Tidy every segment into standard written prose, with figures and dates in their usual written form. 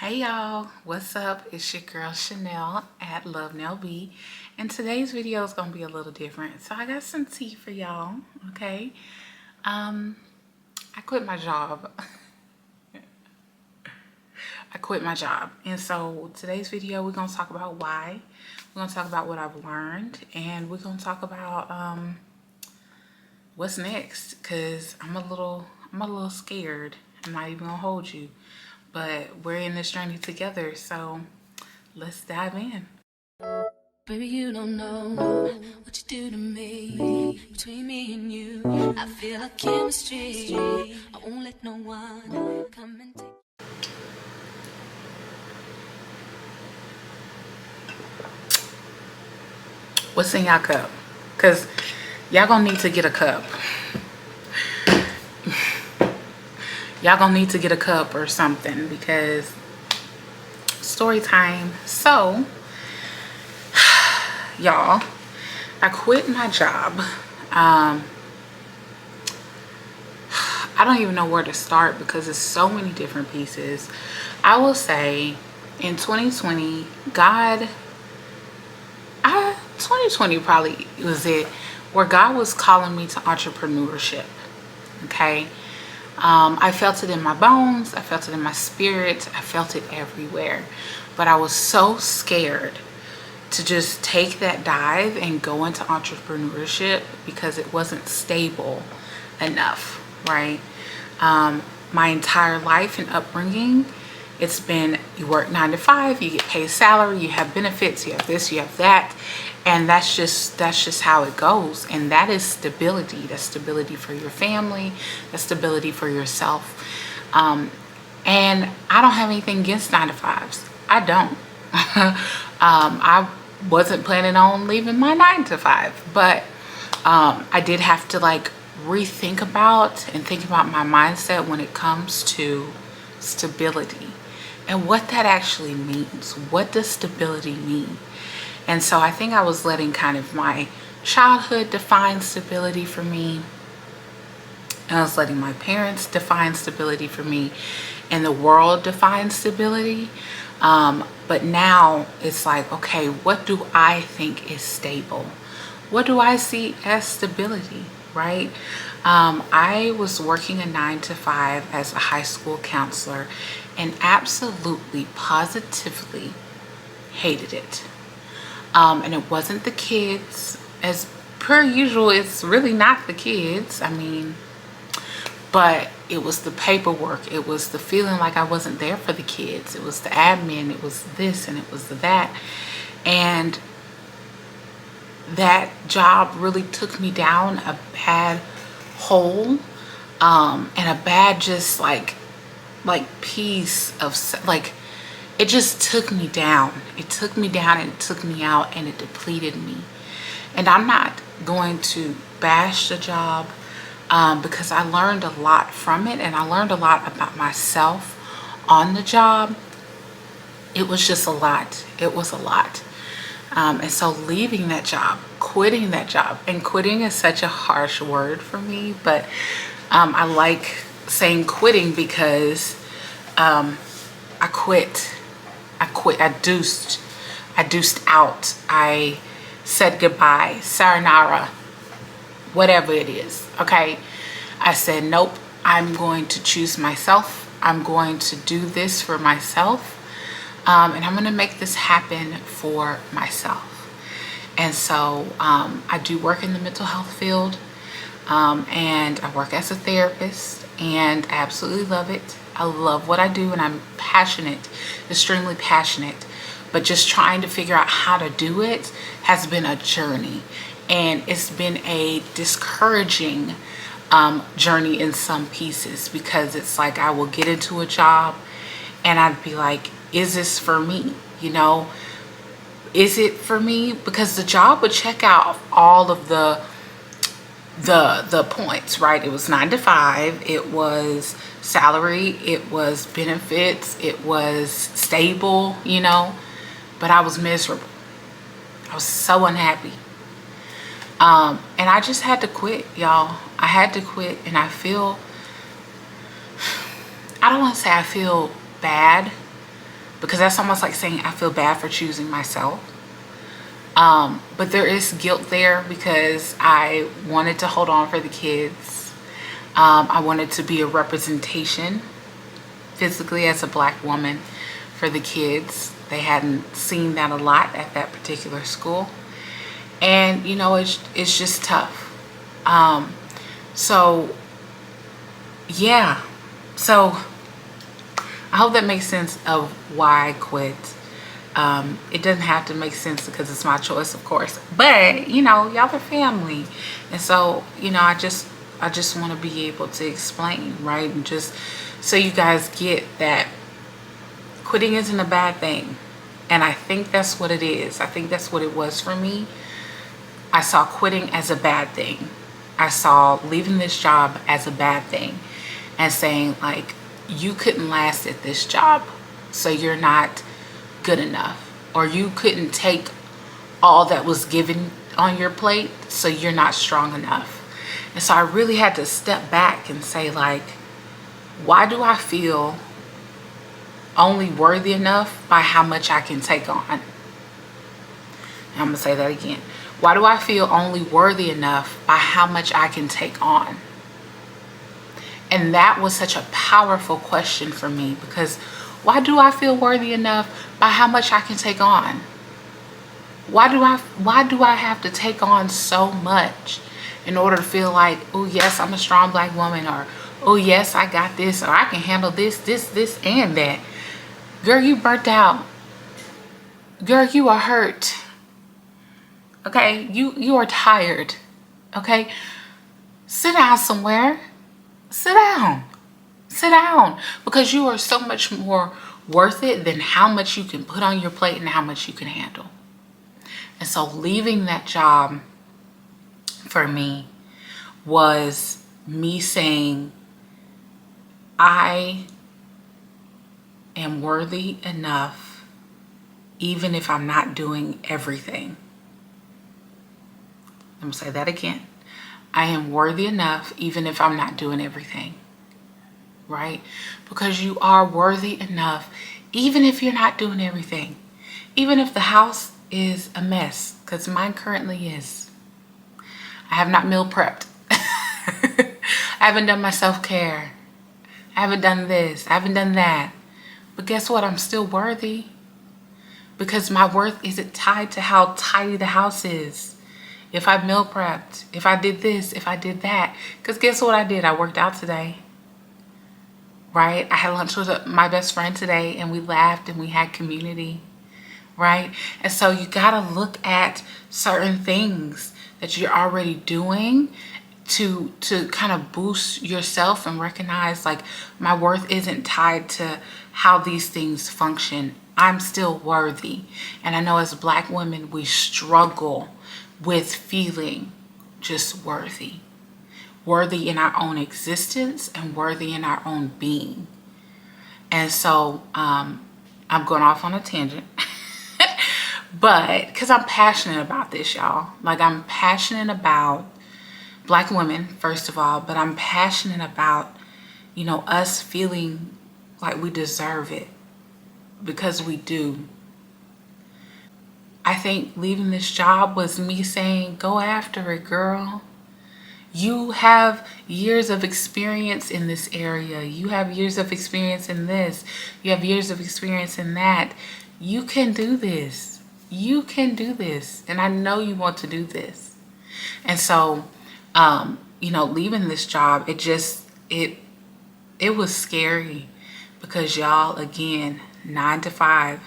Hey y'all, what's up? It's your girl Chanel at Love Nell B, and today's video is gonna be a little different. So I got some tea for y'all. Okay, I quit my job. And so today's video we're gonna talk about why. We're gonna talk about what I've learned, and we're gonna talk about what's next. Cause I'm a little scared. I'm not even gonna hold you. But we're in this journey together, so let's dive in. Baby, you don't know what you do to me. Between me and you, I feel like chemistry. I won't let no one come and take. What's in y'all cup? Cause y'all gonna need to get a cup. Y'all gonna need to get a cup or something because story time. So y'all, I quit my job. I don't even know where to start because there's so many different pieces. I will say in 2020, 2020 probably was it where God was calling me to entrepreneurship. Okay. I felt it in my bones. I felt it in my spirit. I felt it everywhere. But I was so scared to just take that dive and go into entrepreneurship because it wasn't stable enough, right? My entire life and upbringing, it's been you work 9 to 5, you get paid salary, you have benefits, you have this, you have that, and that's just how it goes. And that is stability. That's stability for your family. That's stability for yourself. And I don't have anything against 9 to 5s. I don't. I wasn't planning on leaving my 9 to 5, but I did have to like rethink about and think about my mindset when it comes to stability and what that actually means. What does stability mean? And so I think I was letting kind of my childhood define stability for me. And I was letting my parents define stability for me, and the world define stability. But now it's like, okay, what do I think is stable? What do I see as stability, right? I was working a 9 to 5 as a high school counselor and absolutely, positively hated it. And it wasn't the kids. As per usual, it's really not the kids. I mean, but it was the paperwork. It was the feeling like I wasn't there for the kids. It was the admin. It was this and it was that. And that job really took me down a bad hole, and a bad just like piece of like, it just took me down. It took me down and it took me out and it depleted me. And I'm not going to bash the job, because I learned a lot from it, and I learned a lot about myself on the job. It was just a lot. It was a lot. And so leaving that job, quitting that job, and quitting is such a harsh word for me, but I like saying quitting because I quit. I deuced out. I said goodbye, sayonara, whatever it is. Okay. I said, nope, I'm going to choose myself. I'm going to do this for myself. And I'm going to make this happen for myself. And so I do work in the mental health field, and I work as a therapist, and I absolutely love it. I love what I do, and I'm passionate, extremely passionate. But just trying to figure out how to do it has been a journey, and it's been a discouraging journey in some pieces, because it's like I will get into a job and I'd be like, is this for me? You know, is it for me? Because the job would check out all of the points, right? It was 9 to 5, it was salary, it was benefits, it was stable, you know, but I was miserable. I was so unhappy. And I just had to quit, y'all. I had to quit, and I don't want to say I feel bad, because that's almost like saying I feel bad for choosing myself. But there is guilt there because I wanted to hold on for the kids. I wanted to be a representation physically as a Black woman for the kids. They hadn't seen that a lot at that particular school. And, you know, it's just tough. So, yeah. So, I hope that makes sense of why I quit. It doesn't have to make sense because it's my choice, of course. But, you know, y'all are family. And so, you know, I just want to be able to explain, right? And just so you guys get that quitting isn't a bad thing. And I think that's what it is. I think that's what it was for me. I saw quitting as a bad thing. I saw leaving this job as a bad thing and saying, like, you couldn't last at this job, so you're not good enough. Or you couldn't take all that was given on your plate, so you're not strong enough. And so I really had to step back and say, like, why do I feel only worthy enough by how much I can take on? And I'm going to say that again. Why do I feel only worthy enough by how much I can take on? And that was such a powerful question for me, because why do I feel worthy enough by how much I can take on? Why do I have to take on so much in order to feel like, oh yes, I'm a strong Black woman, or oh yes, I got this, or I can handle this, and that? Girl, you burnt out. Girl, you are hurt. Okay, you are tired. Okay, sit down somewhere. Sit down. Sit down, because you are so much more worth it than how much you can put on your plate and how much you can handle. And so leaving that job for me was me saying, I am worthy enough even if I'm not doing everything. Let me say that again. I am worthy enough even if I'm not doing everything. Right? Because you are worthy enough even if you're not doing everything. Even if the house is a mess, because mine currently is. I have not meal prepped. I haven't done my self-care. I haven't done this. I haven't done that. But guess what? I'm still worthy. Because my worth isn't tied to how tidy the house is. If I meal prepped, if I did this, if I did that. Because guess what I did? I worked out today. Right? I had lunch with my best friend today, and we laughed and we had community. Right? And so you got to look at certain things that you're already doing to kind of boost yourself and recognize, like, my worth isn't tied to how these things function. I'm still worthy. And I know as Black women, we struggle with feeling just worthy. Worthy in our own existence and worthy in our own being. And so I'm going off on a tangent. But because I'm passionate about this, y'all. Like, I'm passionate about Black women, first of all. But I'm passionate about, you know, us feeling like we deserve it. Because we do. I think leaving this job was me saying, go after it, girl. You have years of experience in this area. You have years of experience in this. You have years of experience in that. You can do this. You can do this. And I know you want to do this. And so, you know, leaving this job, it was scary. Because y'all, again, 9 to 5.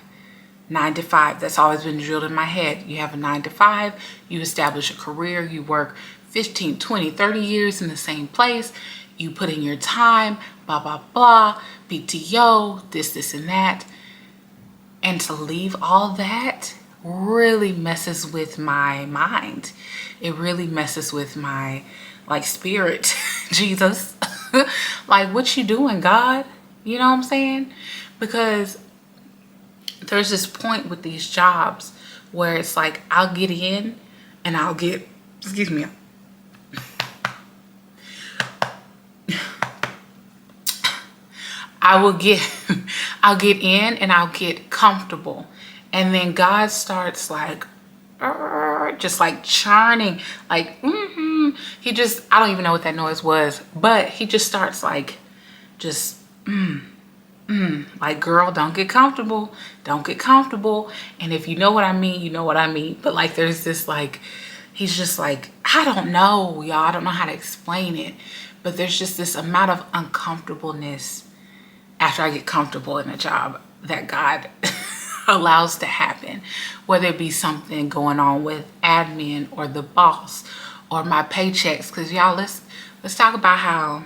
9 to 5. That's always been drilled in my head. You have a 9 to 5. You establish a career. You work 15, 20, 30 years in the same place. You put in your time, blah, blah, blah, PTO, this, and that. And to leave all that really messes with my mind. It really messes with my, like, spirit. Jesus. Like, what you doing, God? You know what I'm saying? Because there's this point with these jobs where it's like, I'll get in and I'll get, excuse me, I'll get in and I'll get comfortable. And then God starts like, just like churning, like, he just, I don't even know what that noise was, but he just starts like, just, like, girl, don't get comfortable. Don't get comfortable. And if you know what I mean, you know what I mean. But like, there's this like, he's just like, I don't know, y'all. I don't know how to explain it. But there's just this amount of uncomfortableness after I get comfortable in a job that God allows to happen. Whether it be something going on with admin or the boss or my paychecks. Because y'all, let's talk about how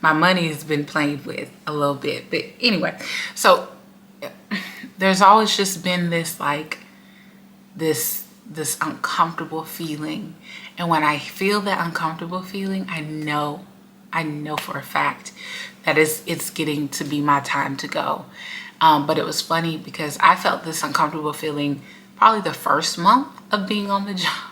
my money has been played with a little bit. But anyway, so there's always just been this like this uncomfortable feeling. And when I feel that uncomfortable feeling, I know for a fact that it's getting to be my time to go. But it was funny because I felt this uncomfortable feeling probably the first month of being on the job.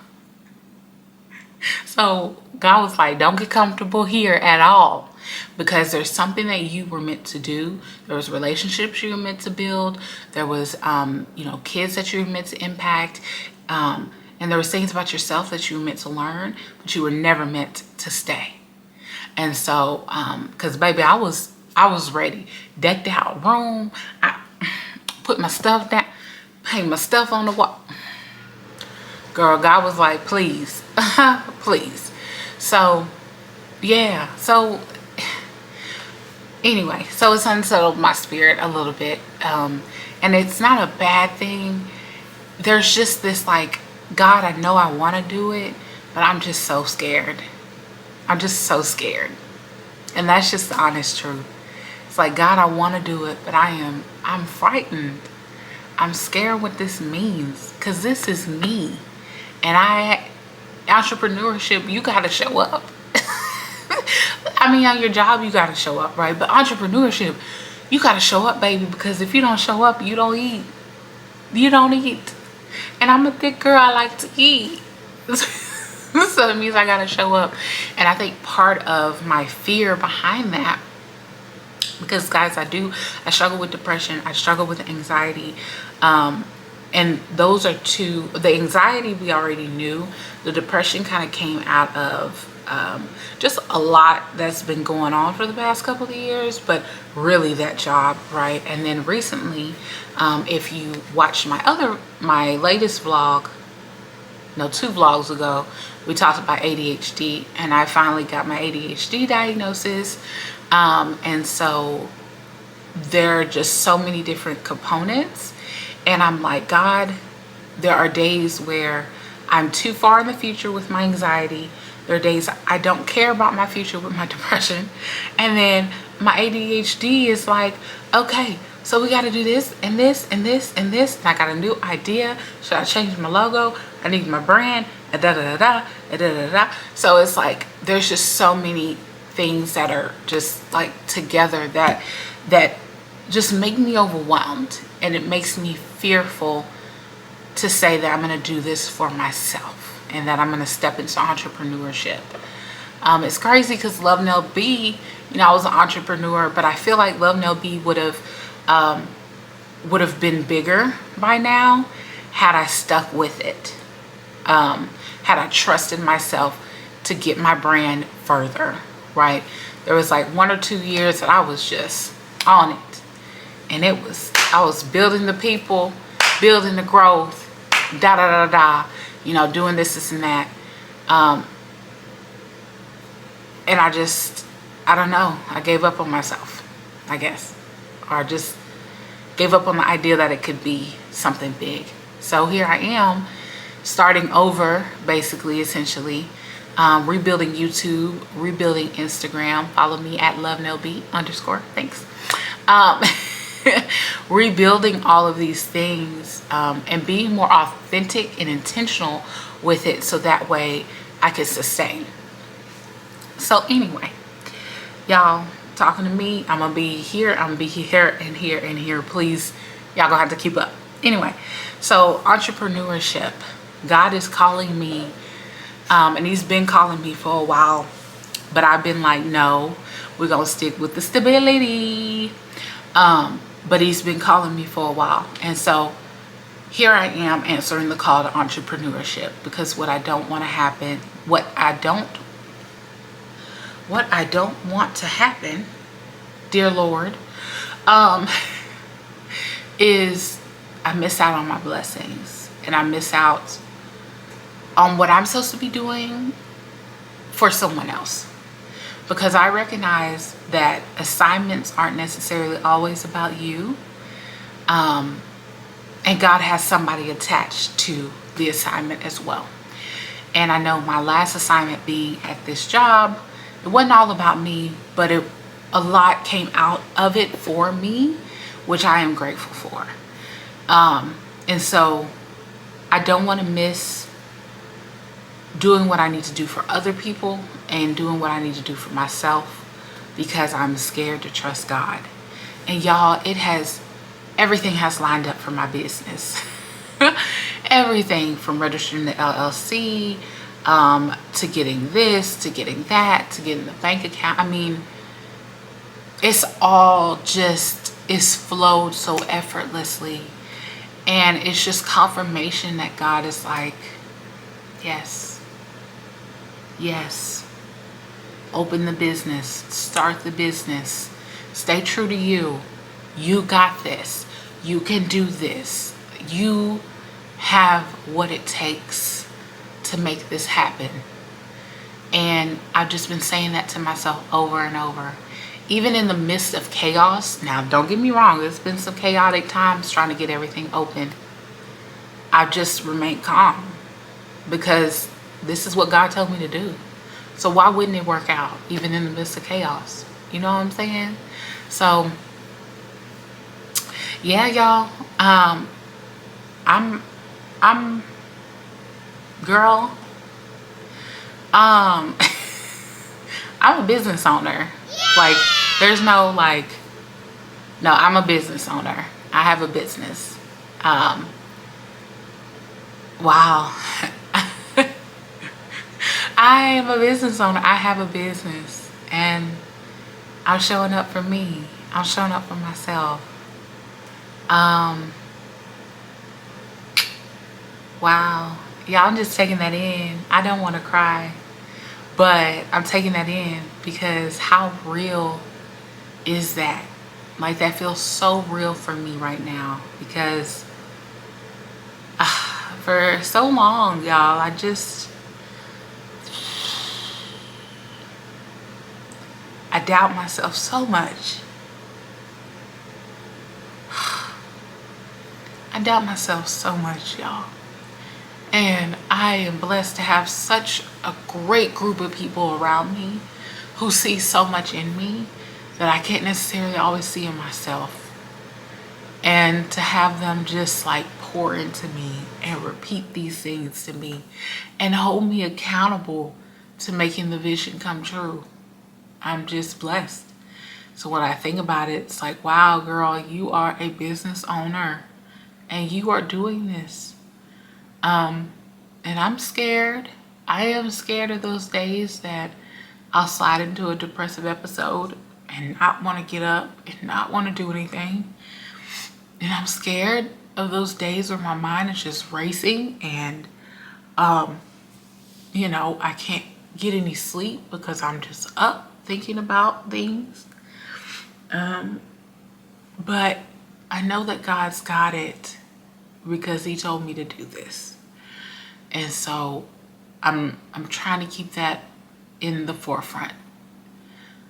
So God was like, don't get comfortable here at all, because there's something that you were meant to do. There was relationships you were meant to build. There was, kids that you were meant to impact. And there was things about yourself that you were meant to learn, but you were never meant to stay. And so, cause baby, I was ready, decked out room. I put my stuff down, hang my stuff on the wall. Girl, God was like, please, please. So yeah, so anyway, so it's unsettled my spirit a little bit. And it's not a bad thing. There's just this like, God, I know I want to do it, but I'm just so scared. I'm just so scared. And that's just the honest truth. It's like, God, I want to do it, but I'm frightened. I'm scared what this means, because this is me. And entrepreneurship, you got to show up. I mean, on your job, you got to show up, right? But entrepreneurship, you got to show up, baby, because if you don't show up, you don't eat. You don't eat. And I'm a thick girl, I like to eat. So it means I got to show up. And I think part of my fear behind that, because guys, I struggle with depression. I struggle with anxiety. And those are two. The anxiety we already knew. The depression kind of came out of just a lot that's been going on for the past couple of years, but really that job, right? And then recently, if you watched my latest vlog, no, 2 vlogs ago, we talked about ADHD, and I finally got my ADHD diagnosis. And so there are just so many different components. And I'm like, God, there are days where I'm too far in the future with my anxiety. There are days I don't care about my future with my depression. And then my ADHD is like, okay, so we got to do this and this and this and this. And I got a new idea. Should I change my logo? I need my brand. So it's like, there's just so many things that are just like together that just make me overwhelmed. And it makes me fearful to say that I'm going to do this for myself and that I'm going to step into entrepreneurship. It's crazy because Love Nell B, I was an entrepreneur, but I feel like Love Nell B would have been bigger by now had I stuck with it. Had I trusted myself to get my brand further, right? There was like 1 or 2 years that I was just on it. And I was building the people, building the growth, doing this and that. And I don't know, I gave up on myself, I guess. Or just gave up on the idea that it could be something big. So here I am, starting over, basically, essentially, rebuilding YouTube, rebuilding Instagram. Follow me at lovenellb_. Thanks. Rebuilding all of these things, and being more authentic and intentional with it, so that way I can sustain. So anyway, y'all talking to me, I'm gonna be here, I'm gonna be here and here and here. Please, y'all gonna have to keep up. Anyway, so entrepreneurship, God is calling me, and he's been calling me for a while, but I've been like, no, we're gonna stick with the stability. But he's been calling me for a while. And so here I am answering the call to entrepreneurship, because what I don't want to happen, what I don't want to happen, dear Lord, is I miss out on my blessings, and I miss out on what I'm supposed to be doing for someone else. Because I recognize that assignments aren't necessarily always about you. And God has somebody attached to the assignment as well. And I know my last assignment being at this job, it wasn't all about me, but a lot came out of it for me, which I am grateful for. And so I don't want to miss doing what I need to do for other people and doing what I need to do for myself, because I'm scared to trust God. And y'all, everything has lined up for my business. Everything from registering the LLC, to getting this, to getting that, to getting the bank account. I mean, it's all it's flowed so effortlessly. And it's just confirmation that God is like, yes, yes, open the business, start the business, stay true to you. You got this. You can do this. You have what it takes to make this happen. And I've just been saying that to myself over and over. Even in the midst of chaos. Now, don't get me wrong. There's been some chaotic times trying to get everything open. I've just remained calm, because this is what God told me to do. So why wouldn't it work out even in the midst of chaos? You know what I'm saying? So yeah, y'all, I'm girl, I'm a business owner. Like, there's no no, I'm a business owner. I have a business. Wow. I am a business owner. I have a business, and I'm showing up for me. I'm showing up for myself. Wow. Yeah, I'm just taking that in. I don't want to cry, but I'm taking that in, because how real is that? Like, that feels so real for me right now, because for so long, y'all, I doubt myself so much. I doubt myself so much, y'all. And I am blessed to have such a great group of people around me who see so much in me that I can't necessarily always see in myself. And to have them just like pour into me and repeat these things to me and hold me accountable to making the vision come true. I'm just blessed. So when I think about it, it's like, wow, girl, you are a business owner and you are doing this. And I'm scared. I am scared of those days that I'll slide into a depressive episode and not want to get up and not want to do anything. And I'm scared of those days where my mind is just racing and, you know, I can't get any sleep because I'm just up thinking about things. But I know that God's got it because he told me to do this. And so I'm trying to keep that in the forefront.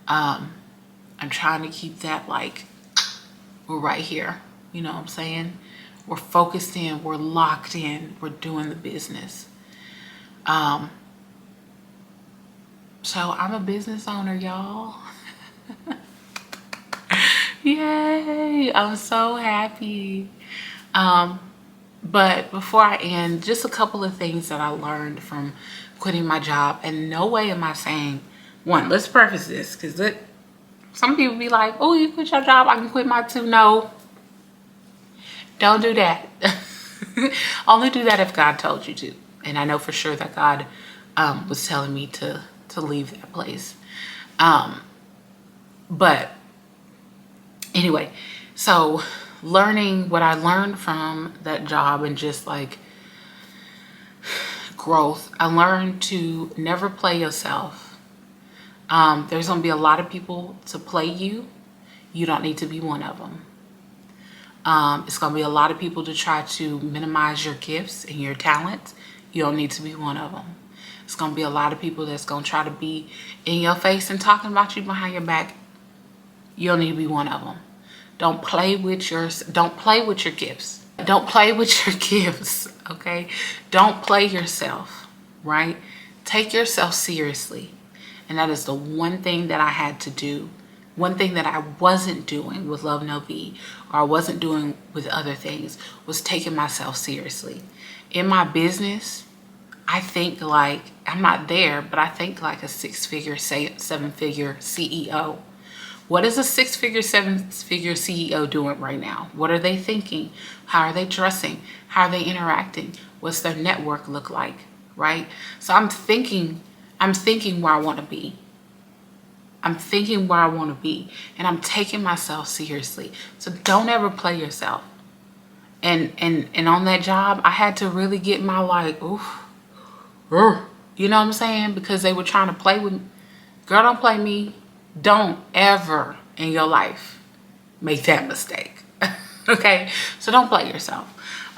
I'm trying to keep that like, we're right here. You know what I'm saying? We're focused in, we're locked in, we're doing the business. So I'm a business owner, y'all. Yay, I'm so happy. But before I end, just a couple of things that I learned from quitting my job. And no way am I saying, one, let's preface this, because some people be like, oh, you quit your job, I can quit mine too. No, don't do that. Only do that if God told you to. And I know for sure that God was telling me to leave that place. But Anyway, so learning what I learned from that job and just like growth, I learned to never play yourself. There's going to be a lot of people to play you. You don't need to be one of them. It's going to be a lot of people to try to minimize your gifts and your talents. You don't need to be one of them. It's going to be a lot of people that's going to try to be in your face and talking about you behind your back. You don't need to be one of them. Don't play with your gifts. Don't play with your gifts, okay? Don't play yourself, right? Take yourself seriously. And that is the one thing that I had to do. One thing that I wasn't doing with Love Nell B, or I wasn't doing with other things, was taking myself seriously. In my business, I think like, I'm not there, but I think like a 6-figure, 7-figure CEO. What is a 6-figure, 7-figure CEO doing right now? What are they thinking? How are they dressing? How are they interacting? What's their network look like, right? So I'm thinking where I want to be. I'm thinking where I want to be, and I'm taking myself seriously. So don't ever play yourself. And on that job, I had to really get my like, oof, you know what I'm saying? Because they were trying to play with me. Girl, don't play me. Don't ever in your life make that mistake. Okay? So don't play yourself.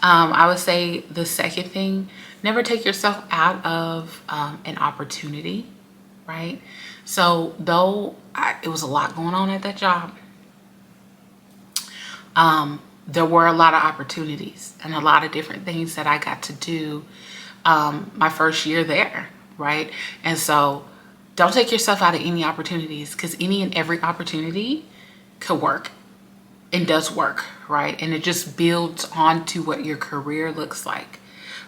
I would say the second thing, never take yourself out of an opportunity, right? So though it was a lot going on at that job, there were a lot of opportunities and a lot of different things that I got to do my first year there, right? And so don't take yourself out of any opportunities, because any and every opportunity could work and does work, right? And it just builds onto what your career looks like,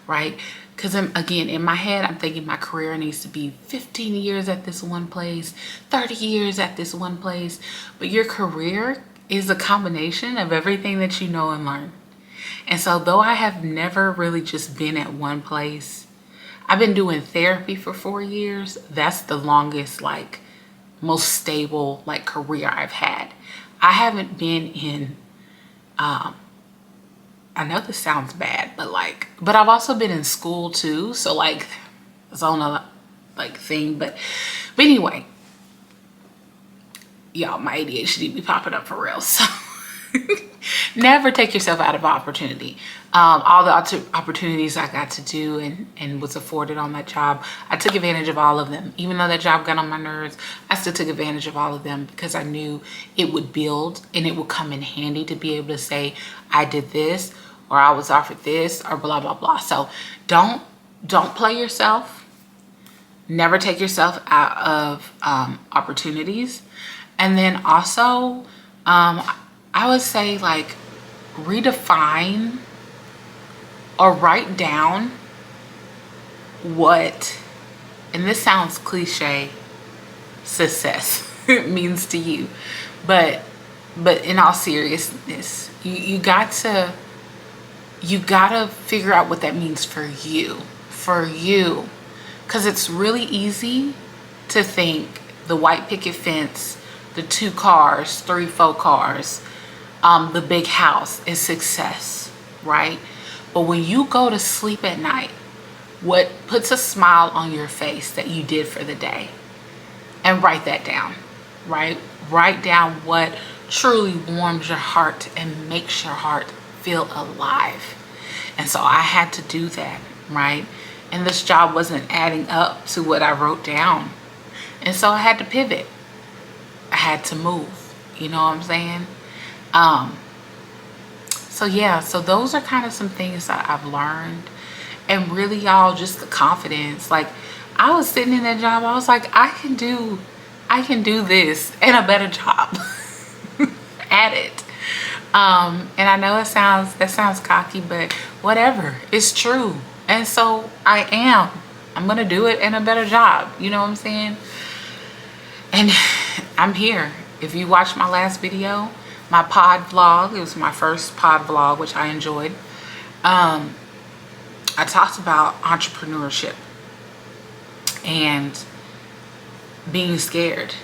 right? Because again, in my head, I'm thinking my career needs to be 15 years at this one place, 30 years at this one place. But your career is a combination of everything that you know and learn. And so though I have never really just been at one place, I've been doing therapy for 4 years. That's the longest, like, most stable, like, career I've had. I haven't been in, I know this sounds bad, but I've also been in school too. So like, it's on a like thing, but anyway, y'all, my ADHD be popping up for real. So never take yourself out of opportunity. All the opportunities I got to do and was afforded on that job, I took advantage of all of them. Even though that job got on my nerves, I still took advantage of all of them, because I knew it would build and it would come in handy to be able to say, I did this, or I was offered this, or blah, blah, blah. So don't play yourself. Never take yourself out of opportunities. And then also, I would say, like, redefine or write down what, and this sounds cliche, success means to you. But in all seriousness, you gotta figure out what that means for you. Because it's really easy to think the white picket fence, the 2 cars, 3, 4 cars, the big house is success, right? But when you go to sleep at night, what puts a smile on your face that you did for the day? And write that down, right? Write down what truly warms your heart and makes your heart feel alive. And so I had to do that, right? And this job wasn't adding up to what I wrote down. And so I had to pivot. I had to move, you know what I'm saying? So yeah, so those are kind of some things that I've learned. And really, y'all, just the confidence. Like, I was sitting in that job, I was like, I can do this and a better job at it. And I know that sounds cocky, but whatever, it's true. And so I'm gonna do it in a better job, you know what I'm saying? And I'm here. If you watched my last video, my pod vlog, it was my first pod vlog, which I enjoyed. I talked about entrepreneurship and being scared.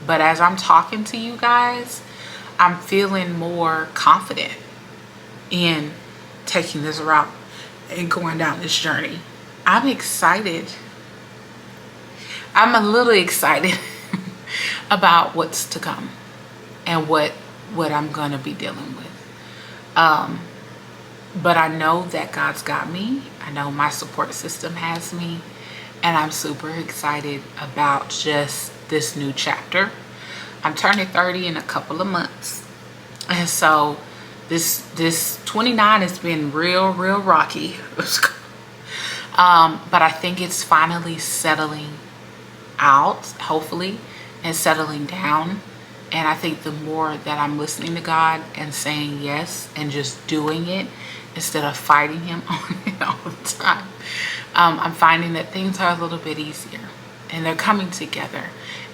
But as I'm talking to you guys, I'm feeling more confident in taking this route and going down this journey. I'm excited. I'm a little excited about what's to come and what I'm going to be dealing with. But I know that God's got me. I know my support system has me. And I'm super excited about just this new chapter. I'm turning 30 in a couple of months. And so this 29 has been real rocky. But I think it's finally settling out, hopefully, and settling down. And I think the more that I'm listening to God and saying yes and just doing it instead of fighting him on it all the time, I'm finding that things are a little bit easier and they're coming together.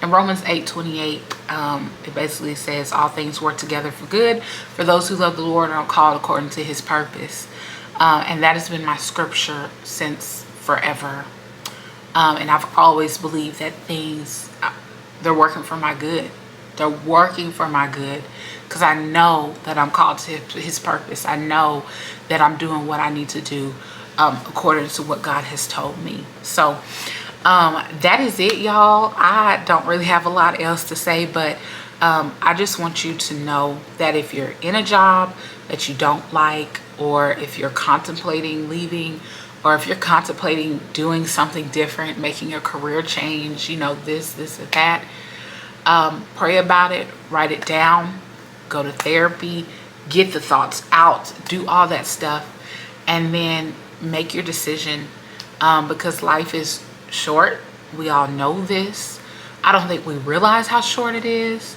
In Romans 8:28, it basically says all things work together for good for those who love the Lord and are called according to his purpose. And that has been my scripture since forever. And I've always believed that things, they're working for my good. They're working for my good because I know that I'm called to his purpose. I know that I'm doing what I need to do according to what God has told me. So that is it, y'all. I don't really have a lot else to say, but I just want you to know that if you're in a job that you don't like, or if you're contemplating leaving, or if you're contemplating doing something different, making a career change, you know, this and that, pray about it, write it down, go to therapy, get the thoughts out, do all that stuff, and then make your decision, because life is short. We all know this. I don't think we realize how short it is,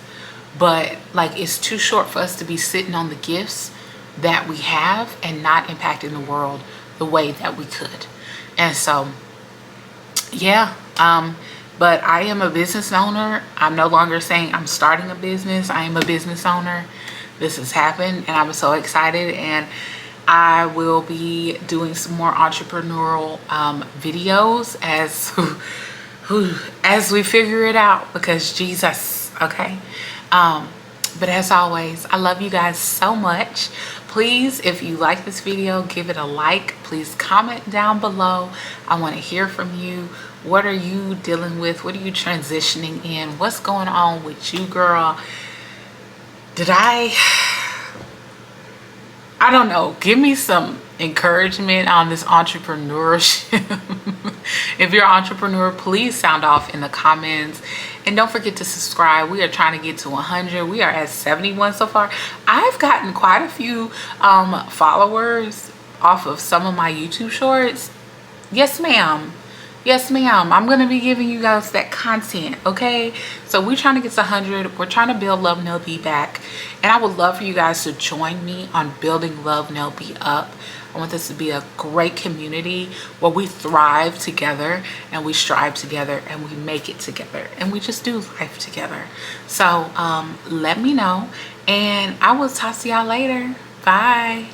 but like, it's too short for us to be sitting on the gifts that we have and not impacting the world the way that we could. And so yeah, but I am a business owner. I'm no longer saying I'm starting a business. I am a business owner. This has happened and I'm so excited, and I will be doing some more entrepreneurial videos as we figure it out, because Jesus, okay? But as always, I love you guys so much. Please, if you like this video, give it a like. Please comment down below. I want to hear from you. What are you dealing with? What are you transitioning in? What's going on with you, girl? I don't know. Give me some encouragement on this entrepreneurship. If you're an entrepreneur, please sound off in the comments. And don't forget to subscribe. We are trying to get to 100. We are at 71 so far. I've gotten quite a few followers off of some of my YouTube shorts. Yes, ma'am. Yes, ma'am. I'm going to be giving you guys that content, okay? So we're trying to get to 100. We're trying to build Love Nell B back. And I would love for you guys to join me on building Love Nell B up. I want this to be a great community where we thrive together and we strive together and we make it together and we just do life together. So let me know, and I will talk to y'all later. Bye.